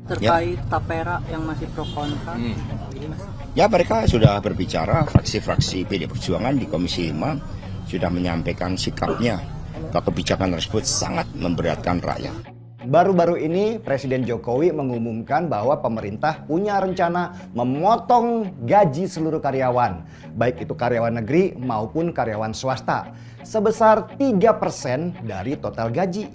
terkait Tapera yang masih pro kontra. Ya, mereka sudah berbicara, fraksi-fraksi PD Perjuangan di Komisi 5 sudah menyampaikan sikapnya bahwa kebijakan tersebut sangat memberatkan rakyat. Baru-baru ini Presiden Jokowi mengumumkan bahwa pemerintah punya rencana memotong gaji seluruh karyawan, baik itu karyawan negeri maupun karyawan swasta, sebesar 3% dari total gaji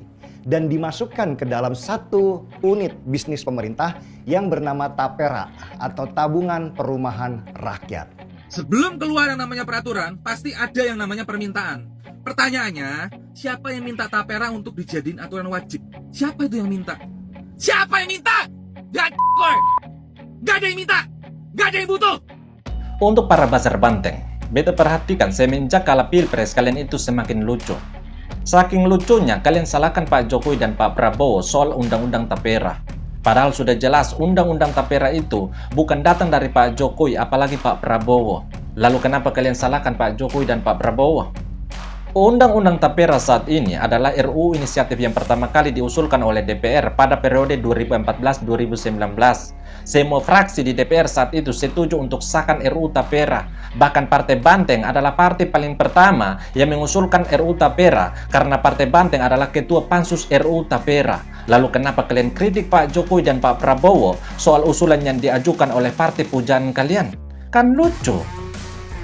dan dimasukkan ke dalam satu unit bisnis pemerintah yang bernama Tapera atau Tabungan Perumahan Rakyat. Sebelum keluar yang namanya peraturan, pasti ada yang namanya permintaan. Pertanyaannya, siapa yang minta Tapera untuk dijadiin aturan wajib? Siapa itu yang minta? Siapa yang minta? Gak ada yang minta, gak ada yang butuh. Untuk para buzzer banteng, beta perhatikan semenjak kalah pilpres kalian itu semakin lucu. Saking lucunya kalian salahkan Pak Jokowi dan Pak Prabowo soal undang-undang Tapera. Padahal sudah jelas undang-undang Tapera itu bukan datang dari Pak Jokowi apalagi Pak Prabowo. Lalu kenapa kalian salahkan Pak Jokowi dan Pak Prabowo? Undang-undang Tapera saat ini adalah RUU inisiatif yang pertama kali diusulkan oleh DPR pada periode 2014-2019. Semua fraksi di DPR saat itu setuju untuk sahkan RUU Tapera. Bahkan Partai Banteng adalah partai paling pertama yang mengusulkan RUU Tapera karena Partai Banteng adalah ketua pansus RUU Tapera. Lalu kenapa kalian kritik Pak Jokowi dan Pak Prabowo soal usulan yang diajukan oleh partai pujaan kalian? Kan lucu.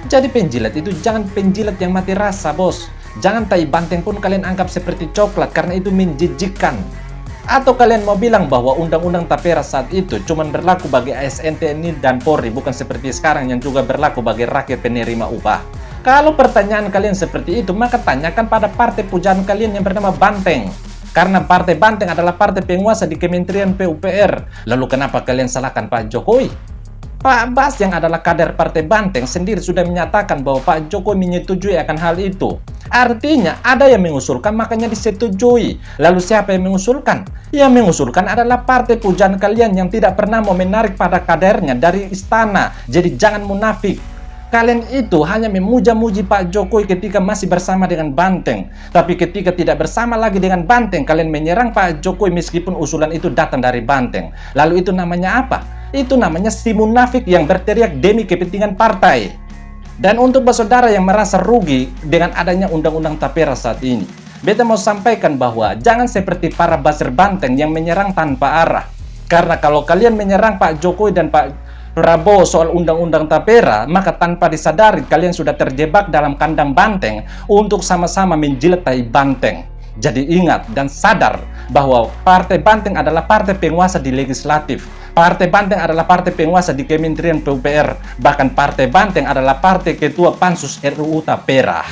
Jadi penjilat itu jangan penjilat yang mati rasa, bos. Jangan tai banteng pun kalian anggap seperti coklat karena itu menjijikkan. Atau kalian mau bilang bahwa undang-undang Tapera saat itu cuma berlaku bagi ASN, TNI, dan Polri, bukan seperti sekarang yang juga berlaku bagi rakyat penerima upah. Kalau pertanyaan kalian seperti itu, maka tanyakan pada partai pujaan kalian yang bernama Banteng. Karena Partai Banteng adalah partai penguasa di Kementerian PUPR. Lalu kenapa kalian salahkan Pak Jokowi? Pak Bas yang adalah kader Partai Banteng sendiri sudah menyatakan bahwa Pak Jokowi menyetujui akan hal itu. Artinya ada yang mengusulkan makanya disetujui. Lalu siapa yang mengusulkan? Yang mengusulkan adalah partai pujaan kalian yang tidak pernah mau menarik pada kadernya dari istana. Jadi jangan munafik. Kalian itu hanya memuja-muji Pak Jokowi ketika masih bersama dengan Banteng. Tapi ketika tidak bersama lagi dengan Banteng, kalian menyerang Pak Jokowi meskipun usulan itu datang dari Banteng. Lalu itu namanya apa? Itu namanya si munafik yang berteriak demi kepentingan partai. Dan untuk saudara yang merasa rugi dengan adanya undang-undang Tapera saat ini, beta mau sampaikan bahwa jangan seperti para buzzer Banteng yang menyerang tanpa arah. Karena kalau kalian menyerang Pak Jokowi dan Pak Prabowo soal undang-undang Tapera, maka tanpa disadari kalian sudah terjebak dalam kandang banteng untuk sama-sama menjilat tai banteng. Jadi ingat dan sadar bahwa Partai Banteng adalah partai penguasa di legislatif. Partai Banteng adalah partai penguasa di Kementerian PUPR. Bahkan Partai Banteng adalah partai ketua pansus RUU Tapera.